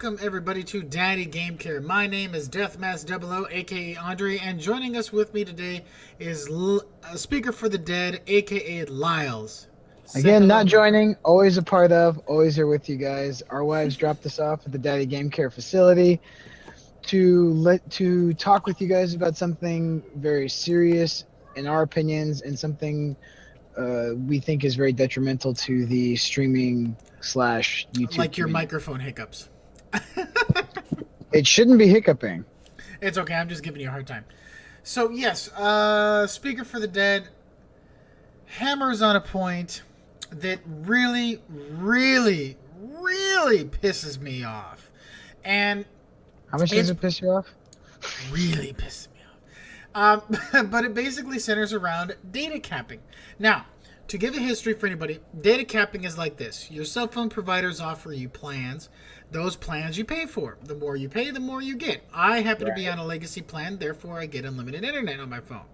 welcome everybody to Daddy Game Care. My name is Deathmass00, aka Andre, and joining us with me today is Speaker for the Dead, aka Lyles. Again, not joining, always a part of, always here with you guys. Our wives dropped us off at the Daddy Game Care facility to talk with you guys about something very serious in our opinions, and something we think is very detrimental to the streaming / YouTube like your community. microphone hiccups. It shouldn't be hiccuping. It's okay, I'm just giving you a hard time. So yes, Speaker for the Dead hammers on a point that really pisses me off. And how much does it piss you off? Really pisses me off. But it basically centers around data capping. Now, to give a history for anybody, data capping is like this. Your cell phone providers offer you plans. Those plans you pay for. The more you pay, the more you get. I happen to be on a legacy plan, therefore I get unlimited internet on my phone.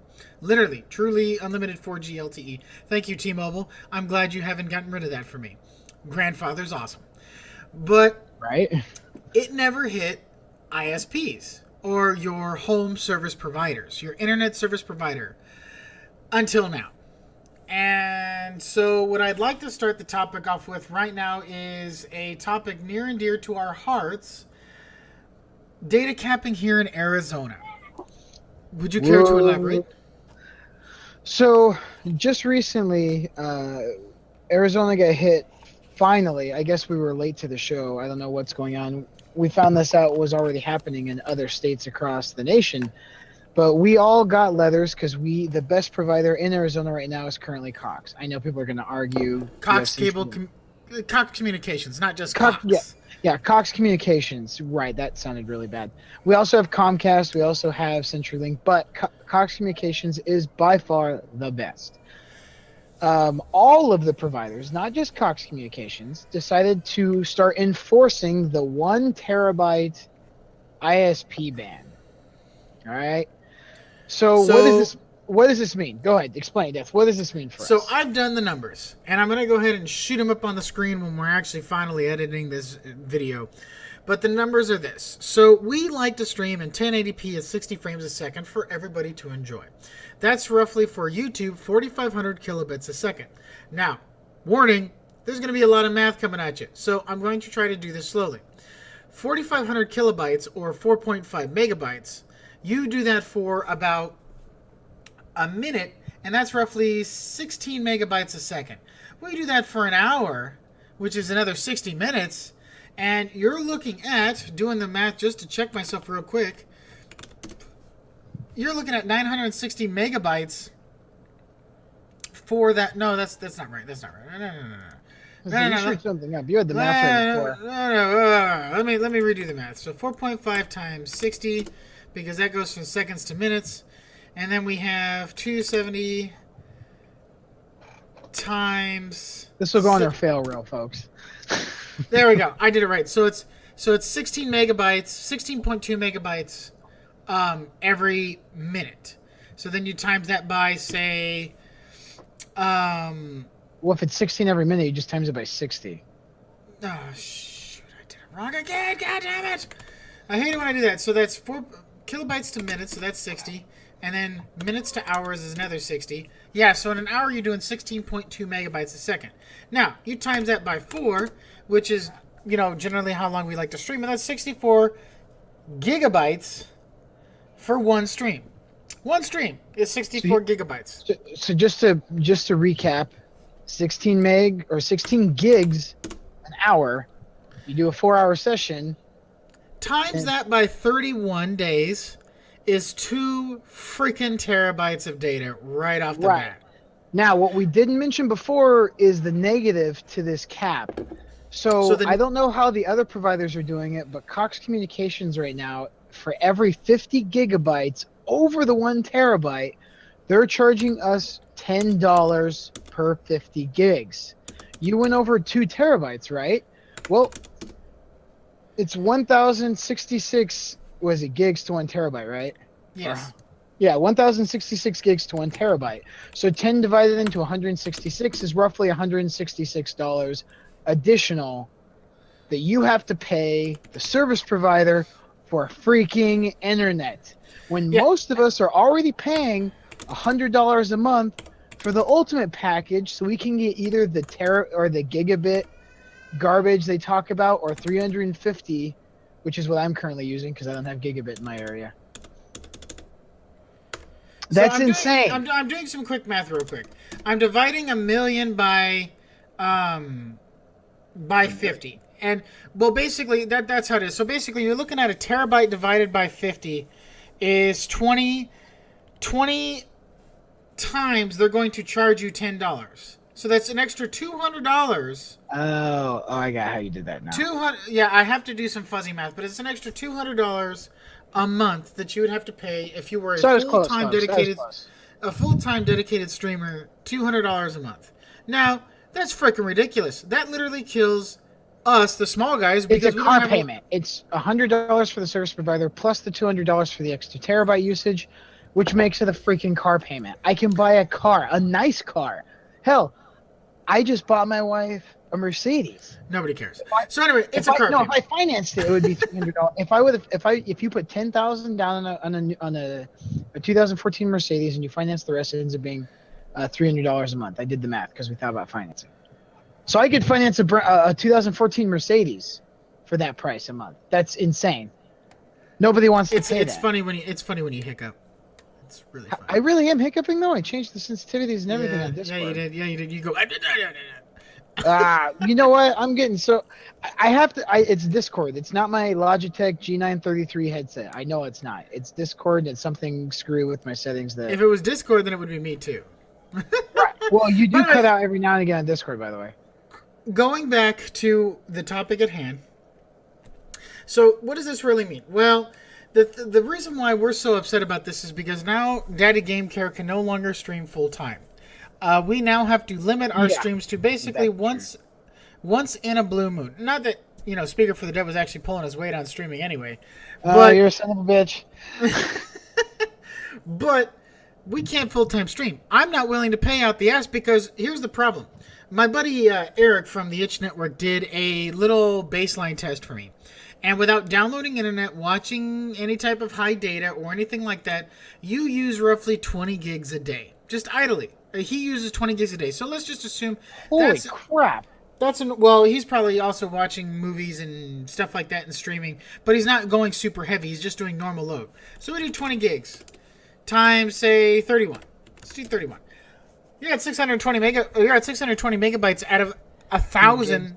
Literally, truly unlimited 4G LTE. Thank you, T-Mobile. I'm glad you haven't gotten rid of that for me. Grandfather's awesome. But it never hit ISPs or your home service providers, your internet service provider, until now. And so what I'd like to start the topic off with right now is a topic near and dear to our hearts: data capping here in Arizona. Would you care to elaborate? So just recently, Arizona got hit. Finally, I guess we were late to the show. I don't know what's going on. We found this out was already happening in other states across the nation. But we all got leathers because the best provider in Arizona right now is currently Cox. I know people are going to argue. Cox Cox Communications, not just Cox. Yeah, Cox Communications. Right, that sounded really bad. We also have Comcast. We also have CenturyLink. But Cox Communications is by far the best. All of the providers, not just Cox Communications, decided to start enforcing the 1 terabyte ISP ban. All right. So what does this mean? Go ahead, explain, Death. What does this mean for us? So I've done the numbers, and I'm going to go ahead and shoot them up on the screen when we're actually finally editing this video. But the numbers are this. So we like to stream in 1080p at 60 frames a second for everybody to enjoy. That's roughly for YouTube 4,500 kilobits a second. Now, warning, there's going to be a lot of math coming at you. So I'm going to try to do this slowly. 4,500 kilobytes or 4.5 megabytes. You do that for about a minute, and that's roughly 16 megabytes a second. Well, you do that for an hour, which is another 60 minutes, and you're looking at, doing the math just to check myself real quick, you're looking at 960 megabytes for that. No, that's not right. That's not right. No. You screwed something up. You had the math right before. No. Let me redo the math. So 4.5 times 60, because that goes from seconds to minutes. And then we have 270 times... This will go on our fail reel, folks. There we go. I did it right. So it's 16 megabytes, 16.2 megabytes every minute. So then you times that by, say... well, if it's 16 every minute, you just times it by 60. Oh, shoot. I did it wrong again. God damn it. I hate it when I do that. So that's 4 kilobytes to minutes, so that's 60. And then minutes to hours is another 60. Yeah, so in an hour you're doing 16.2 megabytes a second. Now, you times that by 4, which is, generally how long we like to stream, and that's 64 gigabytes for one stream. One stream is 64 gigabytes. So just to recap, 16 meg or 16 gigs an hour. You do a 4-hour session. Times that by 31 days is 2 freaking terabytes of data right off the bat. Now, what we didn't mention before is the negative to this cap. So I don't know how the other providers are doing it, but Cox Communications right now, for every 50 gigabytes over the 1 terabyte, they're charging us $10 per 50 gigs. You went over 2 terabytes, right? Well, it's 1,066, was it gigs to 1 terabyte, right? Yes. Yeah, 1,066 gigs to 1 terabyte. So 10 divided into 166 is roughly $166 additional that you have to pay the service provider for freaking internet. When most of us are already paying $100 a month for the ultimate package, so we can get either the tera or the gigabit garbage they talk about, or 350, which is what I'm currently using because I don't have gigabit in my area. That's insane. I'm doing some quick math real quick. I'm dividing 1 million by 50. And well, basically that's how it is. So basically you're looking at a terabyte divided by 50 is 20 times they're going to charge you $10. So that's an extra $200. Oh, I got how you did that now. 200. Yeah, I have to do some fuzzy math, but it's an extra $200 a month that you would have to pay if you were a full-time dedicated streamer. $200 a month. Now that's freaking ridiculous. That literally kills us, the small guys, because it's a car payment. It's $100 for the service provider plus the $200 for the extra terabyte usage, which makes it a freaking car payment. I can buy a car, a nice car. Hell, I just bought my wife a Mercedes. Nobody cares. So anyway, it's a car payment. If I financed it, it would be $300. If you put $10,000 down on a 2014 Mercedes and you finance the rest, it ends up being $300 a month. I did the math because we thought about financing. So I could finance a 2014 Mercedes for that price a month. That's insane. Nobody wants to pay that. It's funny when you hiccup. It's really funny. I really am hiccuping though. I changed the sensitivities and everything on Discord. Yeah, you did. Yeah, you did. You go. You know what? I'm getting so. I have to. It's Discord. It's not my Logitech G933 headset. I know it's not. It's Discord. It's something screwy with my settings. That if it was Discord, then it would be me too. Right. Well, you do cut out every now and again on Discord, by the way. Going back to the topic at hand. So, what does this really mean? Well, the reason why we're so upset about this is because now DaddyGameCare can no longer stream full time. We now have to limit our streams to basically once in a blue moon. Not that, Speaker for the Dead was actually pulling his weight on streaming anyway. But you're a son of a bitch. But we can't full-time stream. I'm not willing to pay out the ass because here's the problem. My buddy Eric from the Itch Network did a little baseline test for me. And without downloading internet, watching any type of high data or anything like that, you use roughly 20 gigs a day. Just idly. He uses 20 gigs a day. So let's just assume Holy crap. Well, he's probably also watching movies and stuff like that and streaming, but he's not going super heavy. He's just doing normal load. So we do 20 gigs times, say, 31. Let's do 31. You're at 620 megabytes out of 1,000.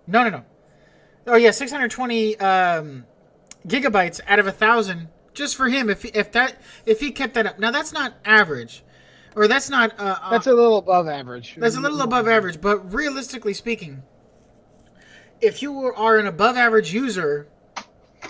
No. Oh yeah, 620 gigabytes out of 1,000 just for him. If he kept that up. Now that's not average, or that's not. That's a little above average. That's a little above average, but realistically speaking, if you are an above average user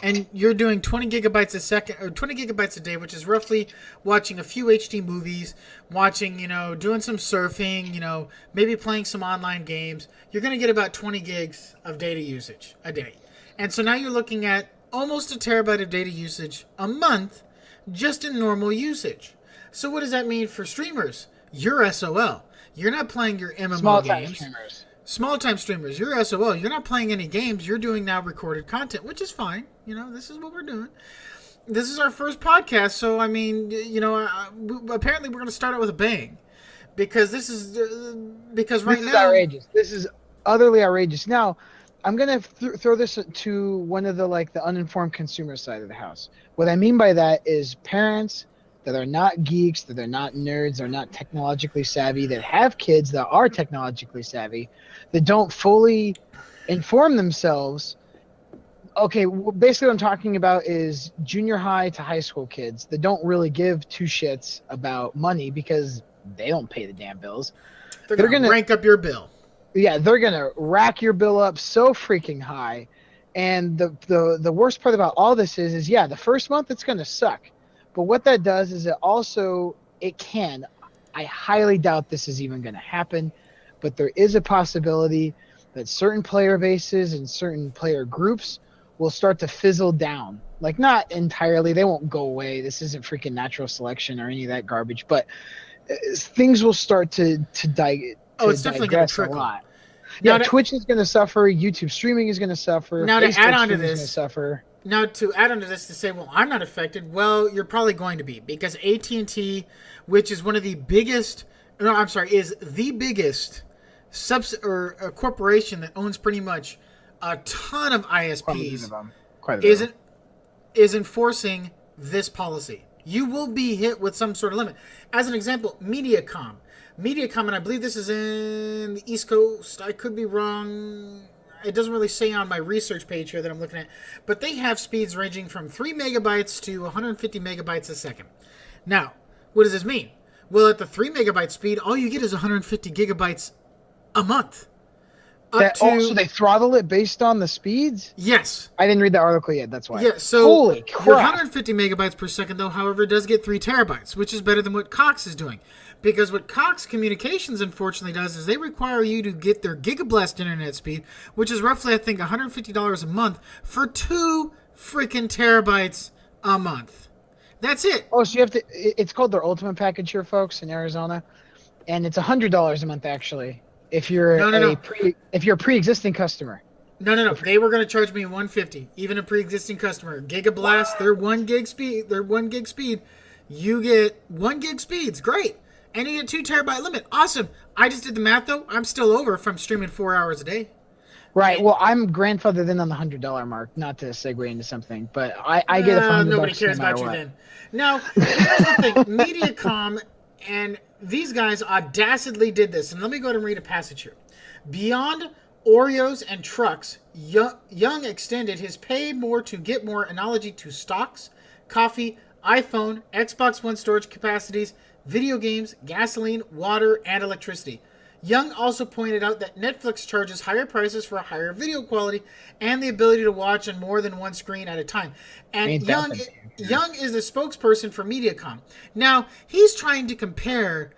and you're doing 20 gigabytes a second or 20 gigabytes a day, which is roughly watching a few HD movies, watching, doing some surfing, maybe playing some online games, you're going to get about 20 gigs of data usage a day. And so now you're looking at almost a terabyte of data usage a month just in normal usage. So what does that mean for streamers? You're SOL. You're not playing your MMO games. Small-time streamers, you're SOL. You're not playing any games. You're doing now recorded content, which is fine. This is what we're doing. This is our first podcast, so, apparently we're going to start out with a bang. Because this is outrageous. This is utterly outrageous. Now, I'm going to throw this to one of the uninformed consumer side of the house. What I mean by that is parents that are not geeks, that are not nerds, they're not technologically savvy, that have kids that are technologically savvy, that don't fully inform themselves. Okay, basically what I'm talking about is junior high to high school kids that don't really give two shits about money because they don't pay the damn bills. They're going to rank up your bill. Yeah, they're going to rack your bill up so freaking high. And the worst part about all this is the first month it's going to suck. But what that does is it can. I highly doubt this is even going to happen, but there is a possibility that certain player bases and certain player groups will start to fizzle down. Like, not entirely. They won't go away. This isn't freaking natural selection or any of that garbage, but things will start to it's definitely going to trickle. Yeah, Twitch is going to suffer. YouTube streaming is going to suffer. Now Facebook to add on to streaming is this, going to suffer. Now to add on to this, to say, well, I'm not affected. Well, you're probably going to be, because AT&T, which is one of the biggest, no, I'm sorry, is the biggest a corporation that owns pretty much a ton of ISPs, is enforcing this policy. You will be hit with some sort of limit. As an example, Mediacom, and I believe this is in the East Coast. I could be wrong. It doesn't really say on my research page here that I'm looking at, but they have speeds ranging from 3 megabytes to 150 megabytes a second. Now, what does this mean? Well, at the 3 megabyte speed, all you get is 150 gigabytes a month. So they throttle it based on the speeds? Yes. I didn't read the article yet, that's why. Yeah, so holy crap. Your 150 megabytes per second, though, however, does get 3 terabytes, which is better than what Cox is doing. Because what Cox Communications, unfortunately, does is they require you to get their gigablast internet speed, which is roughly, I think, $150 a month for 2 freaking terabytes a month. That's it. Oh, so you have to, it's called their ultimate package here, folks, in Arizona. And it's $100 a month, actually. If you're if you're a pre-existing customer. No. They were going to charge me $150, even a pre-existing customer. Gigablast, their 1 gig speed. You get 1 gig speeds, great, and you get 2 terabyte limit, awesome. I just did the math though. I'm still over if I'm streaming 4 hours a day. Right. Well, I'm grandfathered in on the $100 mark. Not to segue into something, but I get it for $100. Nobody cares about you then. Now, here's the thing: Mediacom and these guys audaciously did this, and let me go ahead and read a passage here. Beyond Oreos and trucks, Young extended his pay more to get more analogy to stocks, coffee, iPhone, Xbox One storage capacities, video games, gasoline, water, and electricity. Young also pointed out that Netflix charges higher prices for higher video quality and the ability to watch on more than one screen at a time. And Young is the spokesperson for Mediacom. Now, he's trying to compare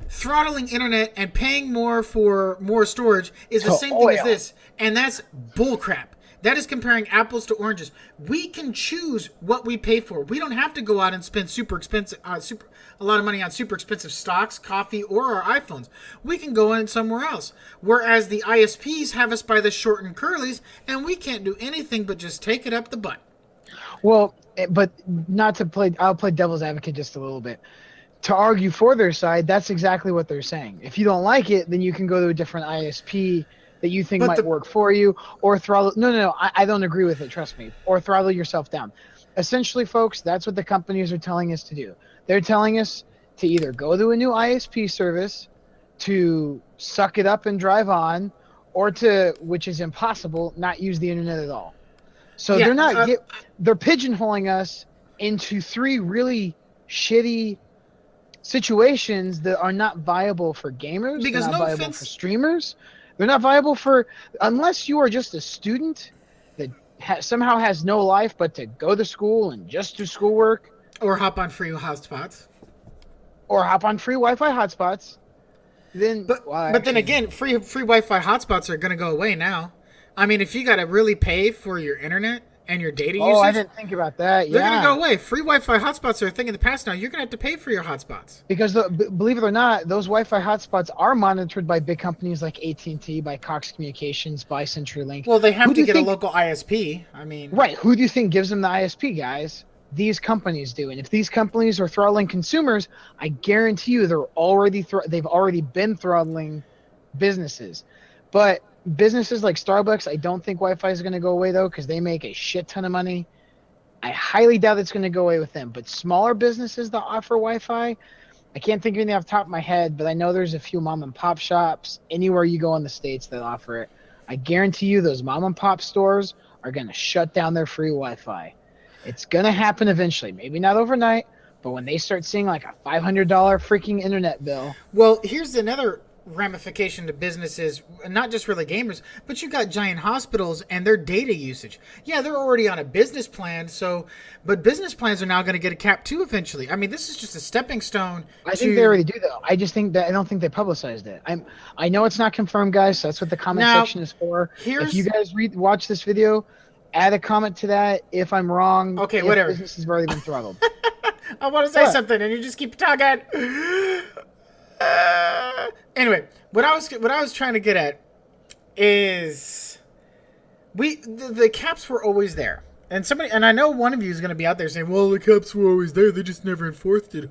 throttling internet and paying more for more storage is the same thing as this, and that's bullcrap. That is comparing apples to oranges. We can choose what we pay for. We don't have to go out and spend a lot of money on super expensive stocks, coffee, or our iPhones. We can go in somewhere else. Whereas the ISPs have us by the short and curlies, and we can't do anything but just take it up the butt. Well, but I'll play devil's advocate just a little bit. To argue for their side, that's exactly what they're saying. If you don't like it, then you can go to a different ISP that you think might work for you, or throttle. No, I don't agree with it. Trust me. Or throttle yourself down. Essentially, folks, that's what the companies are telling us to do. They're telling us to either go to a new ISP service, to suck it up and drive on, or to, which is impossible, not use the internet at all. So they're not. They're pigeonholing us into 3 really shitty situations that are not viable for gamers. Because they're not viable for streamers. They're not viable for, unless you are just a student that somehow has no life but to go to school and just do schoolwork. Or hop on free hotspots. Or hop on free Wi-Fi hotspots. Then, but then again, free Wi-Fi hotspots are going to go away now. I mean, if you got to really pay for your internet and your data usage. Oh, I didn't think about that. They're going to go away. Free Wi-Fi hotspots are a thing of the past now. You're going to have to pay for your hotspots. Because, believe it or not, those Wi-Fi hotspots are monitored by big companies like AT&T, by Cox Communications, by CenturyLink. Well, they have to get a local ISP. I mean... Right. Who do you think gives them the ISP, guys? These companies do. And if these companies are throttling consumers, I guarantee you they've already been throttling businesses. But businesses like Starbucks, I don't think Wi-Fi is going to go away, though, because they make a shit ton of money. I highly doubt it's going to go away with them. But smaller businesses that offer Wi-Fi, I can't think of anything off the top of my head, but I know there's a few mom and pop shops anywhere you go in the States that offer it. I guarantee you those mom and pop stores are going to shut down their free Wi-Fi. It's going to happen eventually. Maybe not overnight, but when they start seeing like a $500 freaking internet bill. Well, here's another ramification to businesses, not just really gamers, but you got giant hospitals and their data usage. Yeah, they're already on a business plan, but business plans are now going to get a cap too eventually. I mean, this is just a stepping stone. I think they already do, though. I just think that I don't think they publicized it. I know it's not confirmed, guys, so that's what the comment section is for. If you guys watch this video, add a comment to that if I'm wrong. Okay, whatever. Business has already been throttled. I want to say something, and you just keep talking. Anyway, what I was trying to get at is the caps were always there. And I know one of you is going to be out there saying, well, the caps were always there. They just never enforced it.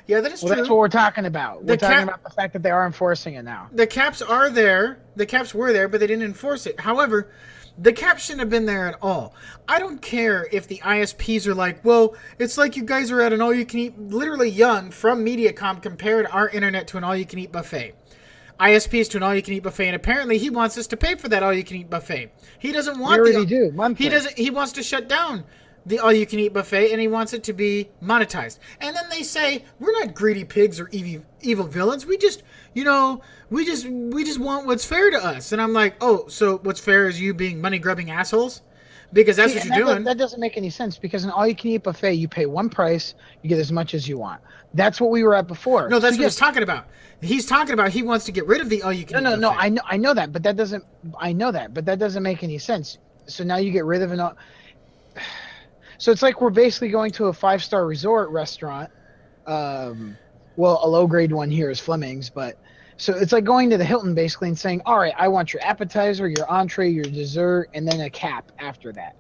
Yeah, that is true. That's what we're talking about. We're talking about the fact that they are enforcing it now. The caps are there. The caps were there, but they didn't enforce it. However, the caps shouldn't have been there at all. I don't care if the ISPs are like, well, it's like you guys are at an all-you-can-eat. Literally, Young from Mediacom compared our internet to an all-you-can-eat buffet. ISPs to an all-you-can-eat buffet, and apparently he wants us to pay for that all-you-can-eat buffet. He doesn't want He wants to shut down the all-you-can-eat buffet, and he wants it to be monetized. And then they say we're not greedy pigs or evil villains. We just want what's fair to us. And I'm like, oh, so what's fair is you being money-grubbing assholes? Because that's what you're doing. That doesn't make any sense, because an all-you-can-eat buffet, you pay one price, you get as much as you want. That's what we were at before. No, that's what he's talking about. He's talking about he wants to get rid of the all-you-can-eat buffet. No, I know that, but that doesn't make any sense. So now you get rid of an all... So it's like we're basically going to a 5-star resort restaurant. Well, a low-grade one here is Fleming's, but... So it's like going to the Hilton basically and saying, all right, I want your appetizer, your entree, your dessert, and then a cap after that.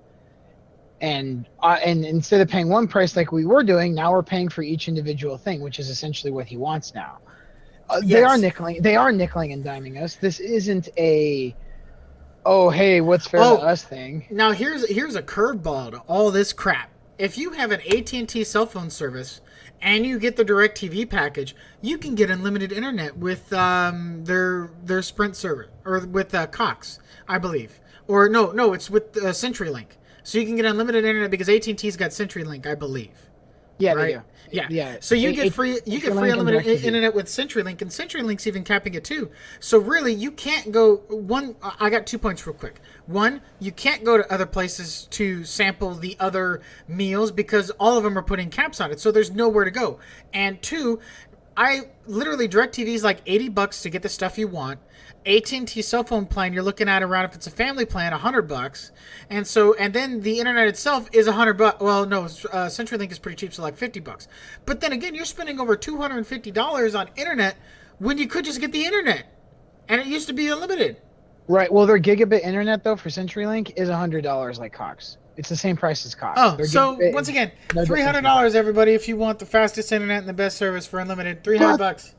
And instead of paying one price like we were doing, now we're paying for each individual thing, which is essentially what he wants now. Yes. They are nickeling and diming us. This isn't a, oh, hey, what's fair to us thing. Now here's a curveball to all this crap. If you have an AT&T cell phone service and you get the DirecTV package, you can get unlimited internet with their Sprint service, or with Cox, I believe. Or no, it's with CenturyLink. So you can get unlimited internet because AT&T's got CenturyLink, I believe. Yeah, right? Yeah. So you get free unlimited internet with CenturyLink, and CenturyLink's even capping it too. So really, you can't go I got 2 points real quick. One, you can't go to other places to sample the other meals because all of them are putting caps on it. So there's nowhere to go. And two, DirecTV's like $80 to get the stuff you want. AT&T cell phone plan you're looking at around, if it's a family plan, $100, and then the internet itself is $100. Well, no, CenturyLink is pretty cheap, so like $50. But then again, you're spending over $250 on internet when you could just get the internet, and it used to be unlimited. Right. Well, their gigabit internet though for CenturyLink is $100 like Cox. It's the same price as Cox. Oh, so once again, $300, everybody, if you want the fastest internet and the best service for unlimited, $300.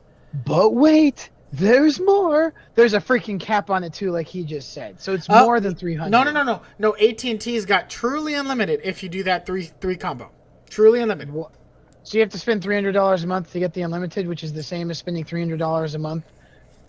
But wait. There's more. There's a freaking cap on it too, like he just said. So it's more than 300. No. AT&T's got truly unlimited if you do that three combo. Truly unlimited. So you have to spend $300 a month to get the unlimited, which is the same as spending $300 a month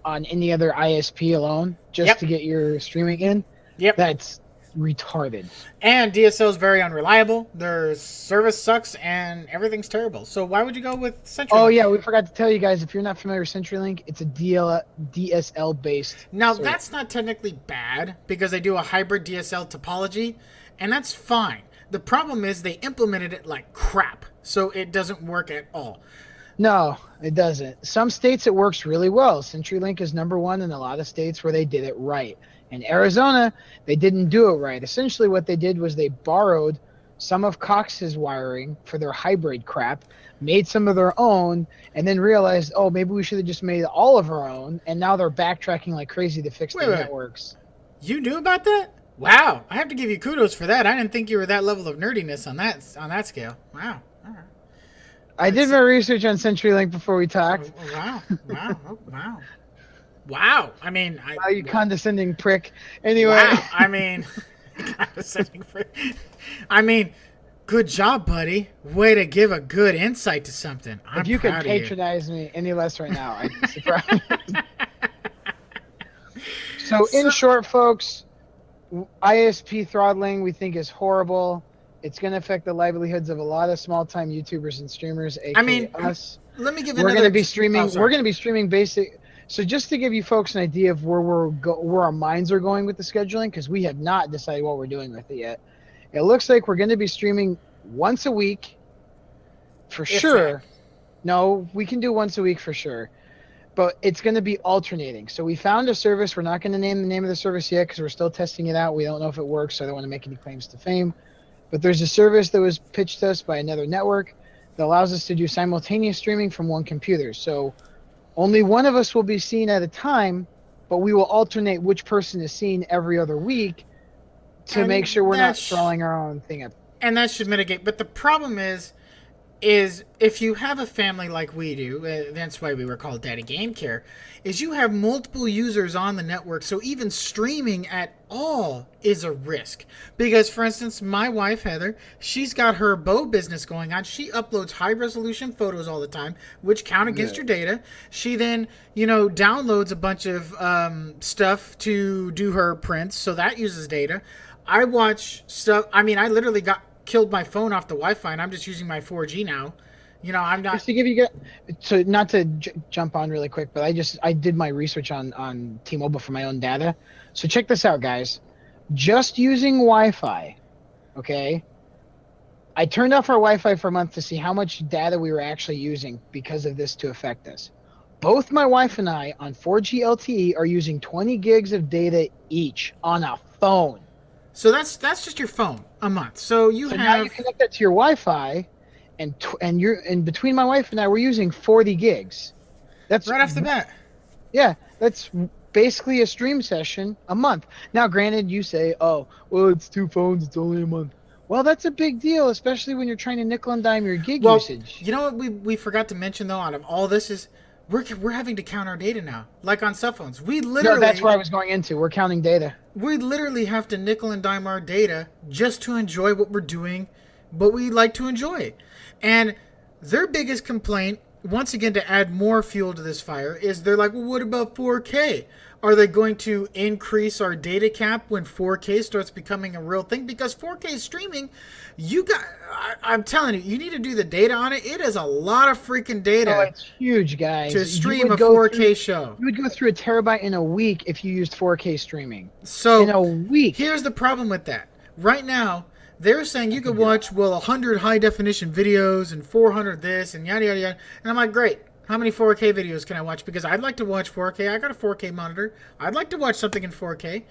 on any other ISP alone, just to get your streaming in. Yep. That's retarded. And DSL is very unreliable. Their service sucks and everything's terrible. So why would you go with CenturyLink? Oh yeah, we forgot to tell you guys, if you're not familiar with CenturyLink, it's a DSL based service. That's not technically bad because they do a hybrid DSL topology, and that's fine. The problem is they implemented it like crap, so it doesn't work at all. No, it doesn't. Some states it works really well. CenturyLink is #1 in a lot of states where they did it right. In Arizona, they didn't do it right. Essentially what they did was they borrowed some of Cox's wiring for their hybrid crap, made some of their own, and then realized, oh, maybe we should have just made all of our own, and now they're backtracking like crazy to fix their networks. You knew about that? Wow. I have to give you kudos for that. I didn't think you were that level of nerdiness on that scale. Wow. All right. I did my research on CenturyLink before we talked. Wow. Wow. I mean... you condescending prick. Anyway. Wow. I mean... condescending prick. I mean, good job, buddy. Way to give a good insight to something. If you could patronize me any less right now, I'd be surprised. So, in short, folks, ISP throttling we think is horrible. It's going to affect the livelihoods of a lot of small-time YouTubers and streamers, aka us. Let me give We're going to be streaming basic... So just to give you folks an idea of where our minds are going with the scheduling, because we have not decided what we're doing with it yet. It looks like we're going to be streaming once a week for sure. No, we can do once a week for sure. But it's going to be alternating. So we found a service. We're not going to name the name of the service yet because we're still testing it out. We don't know if it works, so I don't want to make any claims to fame. But there's a service that was pitched to us by another network that allows us to do simultaneous streaming from one computer. So only one of us will be seen at a time, but we will alternate which person is seen every other week to make sure we're not throwing our own thing up. And that should mitigate. But the problem is if you have a family like we do, that's why we were called DaddyGameCare, is you have multiple users on the network, so even streaming at all is a risk. Because, for instance, my wife, Heather, she's got her bow business going on. She uploads high-resolution photos all the time, which count against your data. She then, downloads a bunch of stuff to do her prints, so that uses data. I watch stuff. I mean, I literally killed my phone off the Wi-Fi, and I'm just using my 4G now. I'm not. Just to give you so not to jump on really quick, but I did my research on T-Mobile for my own data. So check this out, guys. Just using Wi-Fi, okay? I turned off our Wi-Fi for a month to see how much data we were actually using because of this to affect us. Both my wife and I on 4G LTE are using 20 gigs of data each on a phone. So that's just your phone a month. So now you connect that to your Wi-Fi, and between my wife and I, we're using 40 gigs. That's right off the bat. Yeah, that's basically a stream session a month. Now, granted, you say, "Oh, well, it's 2 phones. It's only a month." Well, that's a big deal, especially when you're trying to nickel and dime your gig usage. You know what we forgot to mention though, out of all this is we're having to count our data now, like on cell phones. No, that's where I was going into. We're counting data. We literally have to nickel and dime our data just to enjoy what we're doing, but we like to enjoy. And their biggest complaint, once again, to add more fuel to this fire, is they're like, well, what about 4K? Are they going to increase our data cap when 4K starts becoming a real thing? Because 4K streaming, I'm telling you, you need to do the data on it. It is a lot of freaking data. Oh, it's huge, guys. To stream a 4K show. You would go through a terabyte in a week if you used 4K streaming. So in a week. Here's the problem with that. Right now, they're saying you could watch, 100 high-definition videos and 400 this and yada, yada, yada. And I'm like, great. How many 4K videos can I watch? Because I'd like to watch 4K. I got a 4K monitor. I'd like to watch something in 4K.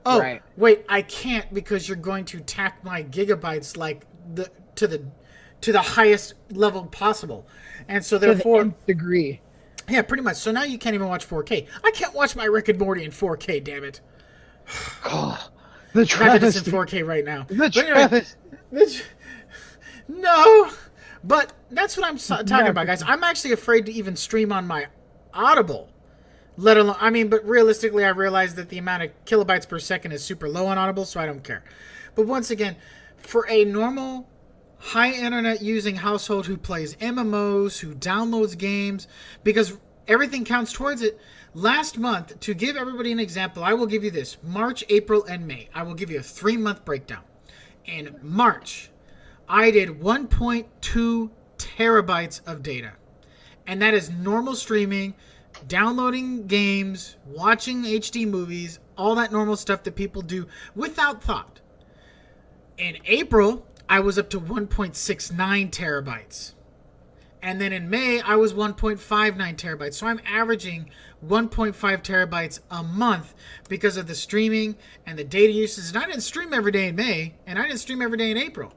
Oh, right. Wait, I can't because you're going to tack my gigabytes to the highest level possible. And so therefore... To the nth degree. Yeah, pretty much. So now you can't even watch 4K. I can't watch my Rick and Morty in 4K, damn it. Oh, the travesty. It's in 4K right now. The travesty. No... But that's what I'm talking about, guys. I'm actually afraid to even stream on my Audible, let alone... but realistically, I realize that the amount of kilobytes per second is super low on Audible, so I don't care. But once again, for a normal, high internet using household who plays MMOs, who downloads games, because everything counts towards it, last month, to give everybody an example, I will give you this. March, April, and May. I will give you a 3-month breakdown. In March... I did 1.2 terabytes of data. And that is normal streaming, downloading games, watching HD movies, all that normal stuff that people do without thought. In April, I was up to 1.69 terabytes. And then in May, I was 1.59 terabytes. So I'm averaging 1.5 terabytes a month because of the streaming and the data usage. And I didn't stream every day in May, and I didn't stream every day in April.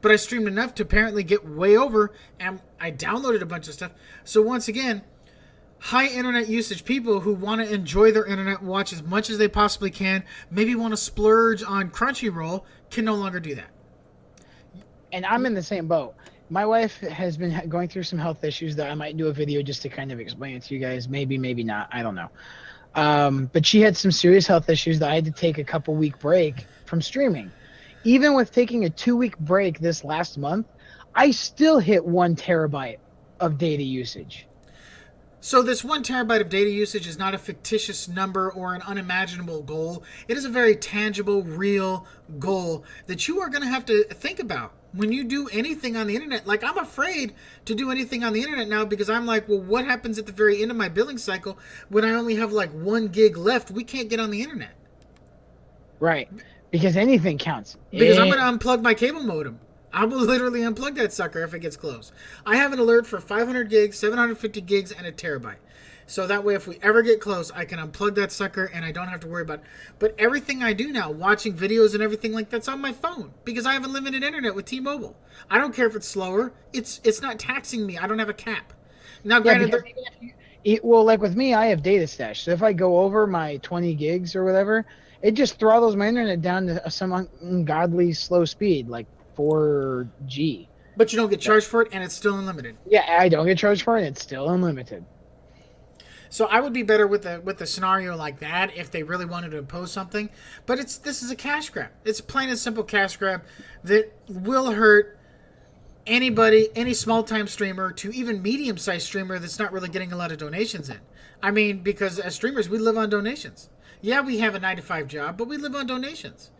But I streamed enough to apparently get way over, and I downloaded a bunch of stuff. So once again, high internet usage people who want to enjoy their internet, watch as much as they possibly can, maybe want to splurge on Crunchyroll, can no longer do that. And I'm in the same boat. My wife has been going through some health issues that I might do a video just to kind of explain it to you guys. Maybe, maybe not. I don't know. But she had some serious health issues that I had to take a couple-week break from streaming. Even with taking a 2-week break this last month, I still hit 1 terabyte of data usage. So this 1 terabyte of data usage is not a fictitious number or an unimaginable goal. It is a very tangible, real goal that you are going to have to think about when you do anything on the internet. Like, I'm afraid to do anything on the internet now because I'm like, well, what happens at the very end of my billing cycle when I only have like 1 gig left? We can't get on the internet. Right. Because anything counts. Because I'm going to unplug my cable modem. I will literally unplug that sucker if it gets close. I have an alert for 500 gigs, 750 gigs, and a terabyte. So that way, if we ever get close, I can unplug that sucker and I don't have to worry about it. But everything I do now, watching videos and everything like that's on my phone because I have unlimited internet with T-Mobile. I don't care if it's slower. It's not taxing me. I don't have a cap. Now, granted, Well, like with me, I have data stash. So if I go over my 20 gigs or whatever, it just throttles my internet down to some ungodly slow speed, like 4G. But you don't get charged for it, and it's still unlimited. Yeah, I don't get charged for it. It's still unlimited. So I would be better with a scenario like that if they really wanted to impose something. But this is a cash grab. It's plain and simple cash grab that will hurt anybody, any small time streamer to even medium sized streamer that's not really getting a lot of donations in. I mean, because as streamers, we live on donations. Yeah, we have a 9-to-5 job, but we live on donations.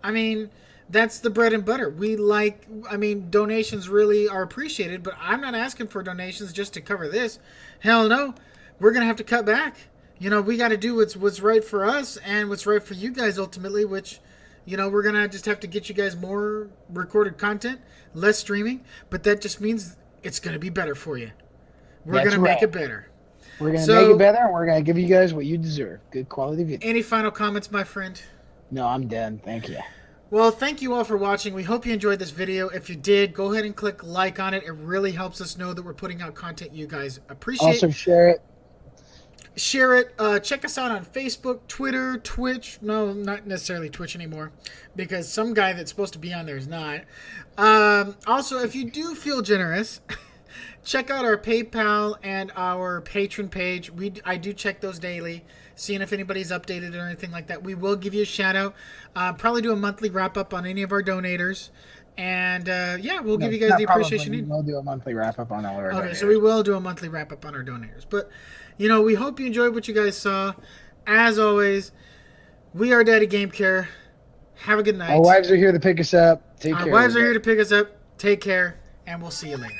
I mean, that's the bread and butter. Donations really are appreciated, but I'm not asking for donations just to cover this. Hell no. We're going to have to cut back. We got to do what's right for us and what's right for you guys ultimately, which, we're going to just have to get you guys more recorded content, less streaming, but that just means it's going to be better for you. We're going to make it better. We're going to make it better, and we're going to give you guys what you deserve. Good quality video. Any final comments, my friend? No, I'm done. Thank you. Well, thank you all for watching. We hope you enjoyed this video. If you did, go ahead and click like on it. It really helps us know that we're putting out content you guys appreciate. Also, share it. Share it. Check us out on Facebook, Twitter, Twitch. No, not necessarily Twitch anymore, because some guy that's supposed to be on there is not. Also, if you do feel generous, check out our PayPal and our Patreon page. I do check those daily, seeing if anybody's updated or anything like that. We will give you a shout out. Probably do a monthly wrap up on any of our donators. And we'll give you guys the appreciation you need. We'll do a monthly wrap up on all of our donators. Okay, so we will do a monthly wrap up on our donators. But, we hope you enjoyed what you guys saw. As always, we are DaddyGameCare. Have a good night. Our wives are here to pick us up. Take care. Our wives are here to pick us up. Take care, and we'll see you later.